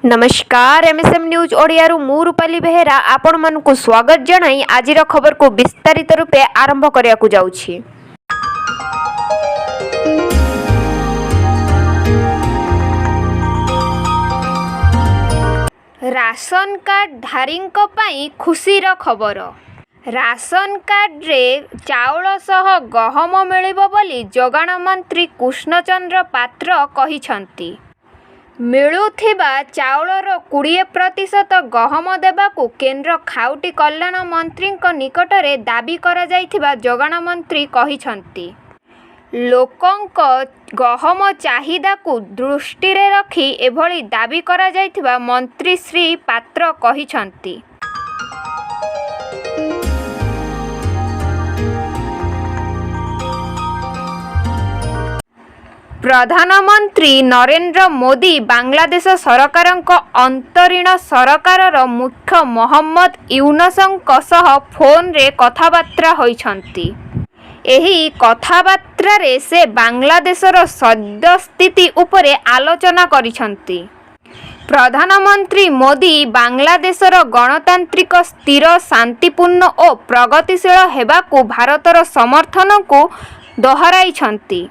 नमस्कार MSM news ओडियारू मु रूपाली बेहेरा आपण मानकु स्वागत जणाई आजिर खबर को विस्तारित रूपे आरंभ करिया जाउछि। राशन कार्ड धारींक पई खुशीर खबर। राशन कार्ड रे चाउल सह गहम मिलिबो बोली जोगाण मंत्री कृष्णचंद्र पात्र कहिसंती। मिलुथिबा चाउलर 20% गहम देबाकू केंद्र खाउटी कल्याण मंत्री निकटरे दाबी करा जाइथिबा जोगाण मंत्री कहिसंती। लोकंक गहम चाहिदा को दृष्टि रे रखी एभली दाबी करा जाइथिबा मंत्री श्री पात्र कहिसंती। प्रधानमंत्री नरेंद्र मोदी बांग्लादेश सरकारक अंतरीण सरकारर मुख्य मोहम्मद यूनुसଙ୍କ सह फोन रे कथबार्ता होइछंती। एही कथबार्ता रे से बांग्लादेशर सद्य स्थिति उपरे आलोचना करिछंती। प्रधानमंत्री मोदी बांग्लादेशर गणतांत्रिक स्थिर शांतिपूर्ण और प्रगतिशील हेबाकू भारतर समर्थन को दोहराइछंती।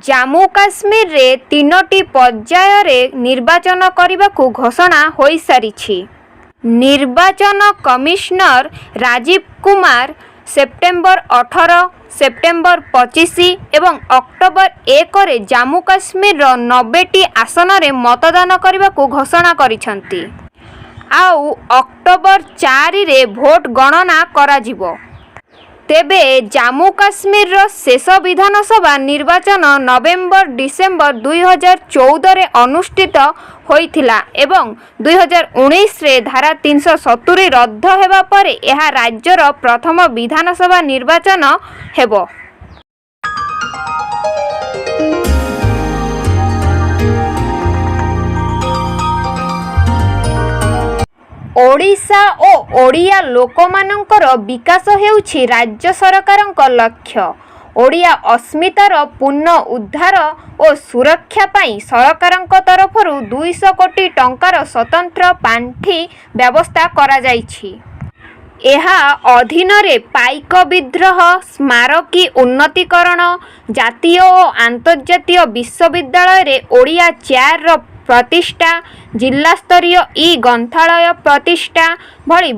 जम्मू काश्मीर रे 3टी पर्याय रे निर्वाचन करने घोषणा हो सारी। निर्वाचन commissioner Rajiv Kumar September 18, September 25 एवं अक्टोबर 1 रे जम्मू काश्मीर 90टी आसन रे मतदान करने घोषणा करिसंती। आउ अक्टोबर 4 रे भोट गणना कराजिबो। तेबे जम्मू काश्मीर शेष विधानसभा निर्वाचन नवेम्बर-डिसेम्बर 2014 रे अनुष्ठित होइथिला एवं 2019 रे धारा 370 रद्द हेबा परे एहा राज्यर प्रथम विधानसभा निर्वाचन हेबो। ओडिशा और ओडिया लोकमानंकर विकास हेउछि राज्य सरकारक लक्ष्य। ओडिया अस्मितार पूर्ण उद्धार और सुरक्षा पाई सरकारक तरफरु 200 कोटी टंकार स्वतंत्र पांठी व्यवस्था करा जाइछि। एहा अधीन रे पाइक विद्रोह, स्मारकी उन्नतीकरण, जातीय और अंतर्जातीय विश्वविद्यालय रे ओडिया चेयर प्रतिष्ठा, जिला स्तरीय ग्रंथालय प्रतिष्ठा भली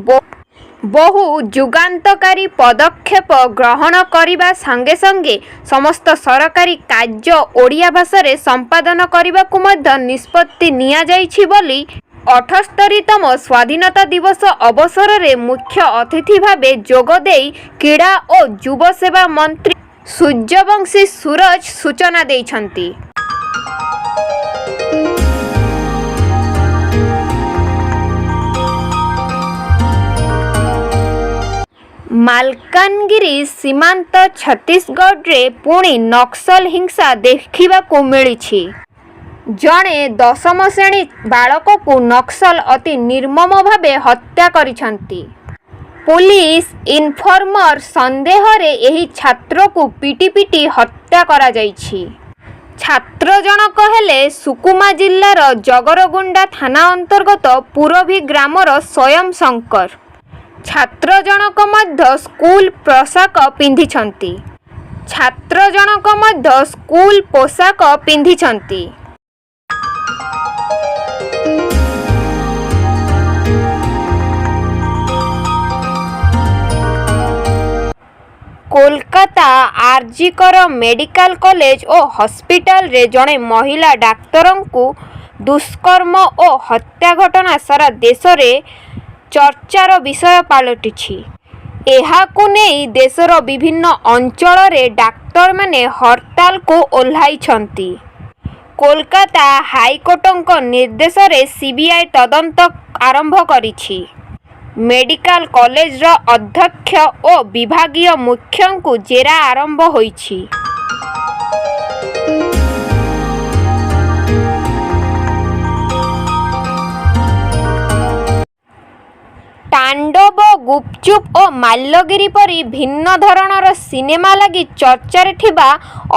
बहु जुगान्तकारी पदक्षेप ग्रहण करने संगे संगे समस्त सरकारी कार्य ओडिया भाषा रे संपादन करने को निष्पत्ति निया जाइछि बोली 78तम स्वाधीनता दिवस अवसर रे मुख्य अतिथि भावे जोगदेई क्रीड़ा और युव सेवा मंत्री सूर्यवंशी सूरज सूचना दैछंती। मालकानगिरी सीमांत छत्तीसगढ़ रे पुणी नक्सल हिंसा देखा मिली। जड़े 10म श्रेणी बालक को नक्सल अति निर्मम भावे हत्या करिसंती। पुलिस इनफॉर्मर संदेह रे एही छात्र को पिटी पिटी हत्या करा जाइछि। छात्र जनक हेले सुकुमा जिल्लार जगरगुंडा थाना अंतर्गत पुरभी ग्रामर स्वयं शंकर। छात्र जनक मध्य स्कूल पोशाक पिंधिछंती। छात्र जनक मध्य स्कूल पोशाक पिंधिछंती। कोलकाता आरजीकर मेडिकल कॉलेज और हॉस्पिटल रे जड़े महिला डाक्तर को दुष्कर्म और हत्या घटना सारा देश रे चर्चार विषय पलटिछि। एहाकु नेई देशर विभिन्न अंचल रे डाक्तर माने हड़ताल को ओह्लाइछंती। कोलकाता हाईकोर्टक निर्देश रे सीबीआई तदंत आरंभ करिछि। मेडिकल कॉलेज रो अध्यक्ष और विभागीय मुख्य को जेरा आरंभ होइछि। ତାଣ୍ଡବ, ଗୁପଚୁପ ଓ ମାଲ୍ୟଗିରି ପରି ଭିନ୍ନ ଧରଣର ସିନେମା ଲାଗି ଚର୍ଚ୍ଚାରେ ଥିବା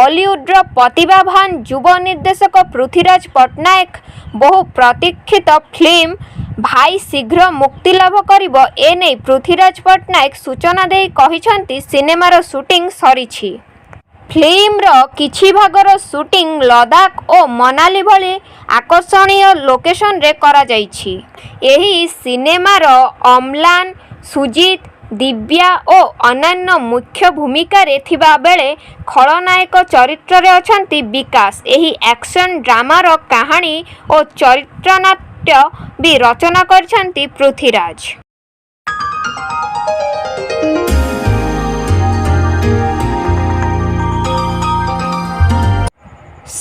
ଅଲିଉଡର ପ୍ରତିଭାବାନ ଯୁବ ନିର୍ଦ୍ଦେଶକ ପୃଥ୍ୱୀରାଜ ପଟ୍ଟନାୟକ ବହୁ ପ୍ରତୀକ୍ଷିତ ଫିଲ୍ମ ଭାଇ ଶୀଘ୍ର ମୁକ୍ତିଲାଭ କରିବ। ଏନେଇ ପୃଥ୍ୱୀରାଜ ପଟ୍ଟନାୟକ ସୂଚନା ଦେଇ କହିଛନ୍ତି, ସିନେମାର ସୁଟିଂ ସରିଛି। ଫିଲ୍ମର କିଛି ଭାଗର ସୁଟିଂ ଲଦାଖ ଓ ମନାଲି ଭଳି ଆକର୍ଷଣୀୟ ଲୋକେସନରେ କରାଯାଇଛି। ଏହି ସିନେମାର ଅମ୍ଲାନ, ସୁଜିତ, ଦିବ୍ୟା ଓ ଅନ୍ୟାନ୍ୟ ମୁଖ୍ୟ ଭୂମିକାରେ ଥିବା ବେଳେ ଖଳନାୟକ ଚରିତ୍ରରେ ଅଛନ୍ତି ବିକାଶ। ଏହି ଆକ୍ସନ ଡ୍ରାମାର କାହାଣୀ ଓ ଚିତ୍ରନାଟ୍ୟ ବି ରଚନା କରିଛନ୍ତି ପୃଥ୍ୱୀରାଜ।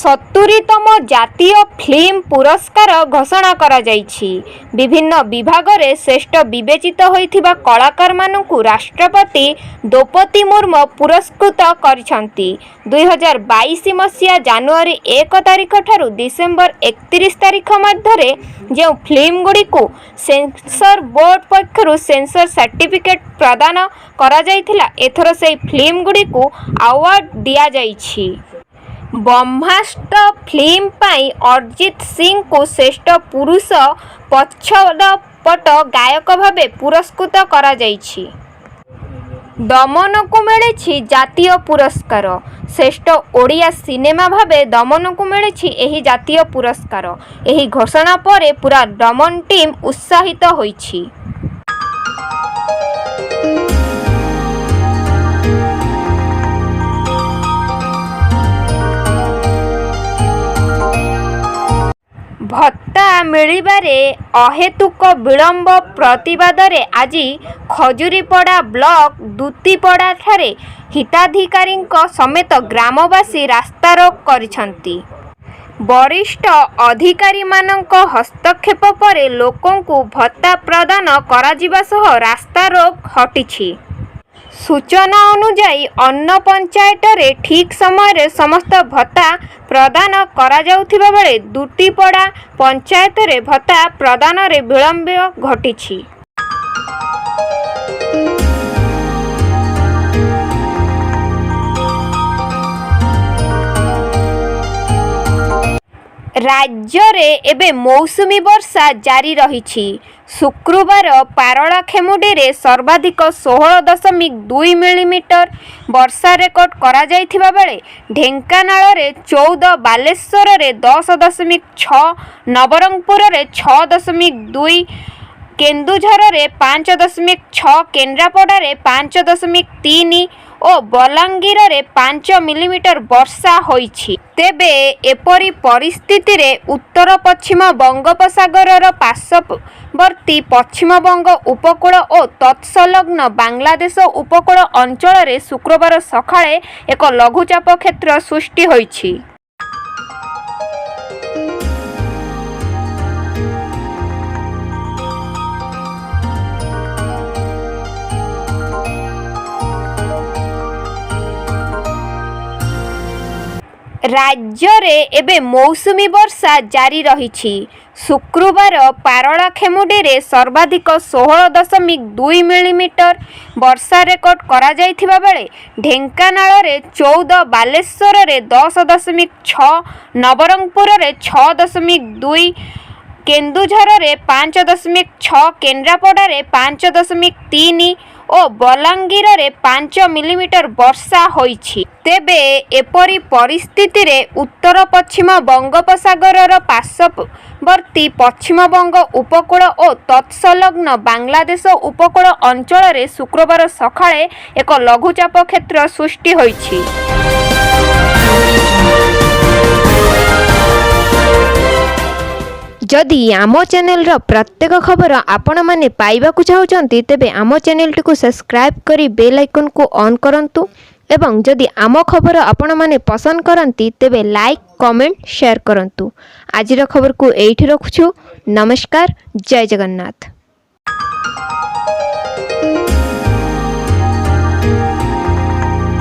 70ତମ ଜାତୀୟ ଫିଲ୍ମ ପୁରସ୍କାର ଘୋଷଣା କରାଯାଇଛି। ବିଭିନ୍ନ ବିଭାଗରେ ଶ୍ରେଷ୍ଠ ବିବେଚିତ ହୋଇଥିବା କଳାକାରମାନଙ୍କୁ ରାଷ୍ଟ୍ରପତି ଦ୍ରୌପଦୀ ମୁର୍ମୁ ପୁରସ୍କୃତ କରିଛନ୍ତି। 2022 ମସିହା ଜାନୁଆରୀ 1 ତାରିଖଠାରୁ ଡିସେମ୍ବର 31 ତାରିଖ ମଧ୍ୟରେ ଯେଉଁ ଫିଲ୍ମଗୁଡ଼ିକୁ ସେନ୍ସର ବୋର୍ଡ ପକ୍ଷରୁ ସେନ୍ସର ସାର୍ଟିଫିକେଟ୍ ପ୍ରଦାନ କରାଯାଇଥିଲା, ଏଥର ସେହି ଫିଲ୍ମଗୁଡ଼ିକୁ ଆୱାର୍ଡ ଦିଆଯାଇଛି। ବ୍ରହ୍ମାସ୍ତ୍ର ଫିଲ୍ମ ପାଇଁ ଅରିଜିତ ସିଂଙ୍କୁ ଶ୍ରେଷ୍ଠ ପୁରୁଷ ପଛପଟ ଗାୟକ ଭାବେ ପୁରସ୍କୃତ କରାଯାଇଛି। ଦମନକୁ ମିଳିଛି ଜାତୀୟ ପୁରସ୍କାର। ଶ୍ରେଷ୍ଠ ଓଡ଼ିଆ ସିନେମା ଭାବେ ଦମନକୁ ମିଳିଛି ଏହି ଜାତୀୟ ପୁରସ୍କାର। ଏହି ଘୋଷଣା ପରେ ପୂରା ଦମନ ଟିମ୍ ଉତ୍ସାହିତ ହୋଇଛି। ଭତ୍ତା ମିଳିବାରେ ଅହେତୁକ ବିଳମ୍ବ ପ୍ରତିବାଦରେ ଆଜି ଖଜୁରୀପଡ଼ା ବ୍ଲକ ଦୁତିପଡ଼ାଠାରେ ହିତାଧିକାରୀଙ୍କ ସମେତ ଗ୍ରାମବାସୀ ରାସ୍ତାରୋକ କରିଛନ୍ତି। ବରିଷ୍ଠ ଅଧିକାରୀମାନଙ୍କ ହସ୍ତକ୍ଷେପ ପରେ ଲୋକଙ୍କୁ ଭତ୍ତା ପ୍ରଦାନ କରାଯିବା ସହ ରାସ୍ତାରୋକ ହଟିଛି। ସୂଚନା ଅନୁଯାୟୀ ଅନ୍ୟ ପଞ୍ଚାୟତରେ ଠିକ୍ ସମୟରେ ସମସ୍ତ ଭତ୍ତା ପ୍ରଦାନ କରାଯାଉଥିବା ବେଳେ ଦୁତିପଡ଼ା ପଞ୍ଚାୟତରେ ଭତ୍ତା ପ୍ରଦାନରେ ବିଳମ୍ବ ଘଟିଛି। ରାଜ୍ୟରେ ଏବେ ମୌସୁମୀ ବର୍ଷା ଜାରି ରହିଛି। ଶୁକ୍ରବାର ପାରଳାଖେମୁଣ୍ଡିରେ ସର୍ବାଧିକ 16.2 ମିଲିମିଟର ବର୍ଷା ରେକର୍ଡ କରାଯାଇଥିବା ବେଳେ ଢେଙ୍କାନାଳରେ 14, ବାଲେଶ୍ୱରରେ 10.6, ନବରଙ୍ଗପୁରରେ 6.2, କେନ୍ଦୁଝରରେ 5.6, କେନ୍ଦ୍ରାପଡ଼ାରେ 5.3 ଓ ବଲାଙ୍ଗୀରରେ 5 ମିଲିମିଟର ବର୍ଷା ହୋଇଛି। ତେବେ ଏପରି ପରିସ୍ଥିତିରେ ଉତ୍ତର ପଶ୍ଚିମ ବଙ୍ଗୋପସାଗରର ପାର୍ଶ୍ୱବର୍ତ୍ତୀ ପଶ୍ଚିମବଙ୍ଗ ଉପକୂଳ ଓ ତତ୍ସଂଲଗ୍ନ ବାଂଲାଦେଶ ଉପକୂଳ ଅଞ୍ଚଳରେ ଶୁକ୍ରବାର ସକାଳେ ଏକ ଲଘୁଚାପ କ୍ଷେତ୍ର ସୃଷ୍ଟି ହୋଇଛି। ରାଜ୍ୟରେ ଏବେ ମୌସୁମୀ ବର୍ଷା ଜାରି ରହିଛି। ଶୁକ୍ରବାର ପାରଳାଖେମୁଣ୍ଡିରେ ସର୍ବାଧିକ 16.2 ମିଲିମିଟର ବର୍ଷା ରେକର୍ଡ କରାଯାଇଥିବା ବେଳେ ଢେଙ୍କାନାଳରେ 14, ବାଲେଶ୍ୱରରେ 10.6, ନବରଙ୍ଗପୁରରେ 6.2, କେନ୍ଦୁଝରରେ 5.6, କେନ୍ଦ୍ରାପଡ଼ାରେ 5.3 ଓ ବଲାଙ୍ଗୀରରେ 5 ମିଲିମିଟର ବର୍ଷା ହୋଇଛି। ତେବେ ଏପରି ପରିସ୍ଥିତିରେ ଉତ୍ତର ପଶ୍ଚିମ ବଙ୍ଗୋପସାଗରର ପାର୍ଶ୍ୱବର୍ତ୍ତୀ ପଶ୍ଚିମବଙ୍ଗ ଉପକୂଳ ଓ ତତ୍ସଂଲଗ୍ନ ବାଂଲାଦେଶ ଉପକୂଳ ଅଞ୍ଚଳରେ ଶୁକ୍ରବାର ସକାଳେ ଏକ ଲଘୁଚାପ କ୍ଷେତ୍ର ସୃଷ୍ଟି ହୋଇଛି। जदि आम चैनल प्रत्येक खबर आपण मैंने पाइबाकू चाहते तेबे आम चैनलटी सब्सक्राइब करी बेल आइकन को ऑन करंतु एवं जदि आम खबर आपण मैंने पसंद करंती तेबे लाइक, कमेंट, शेयर करंतु। आजिर खबर को एठी रखुछु। नमस्कार, जय जगन्नाथ।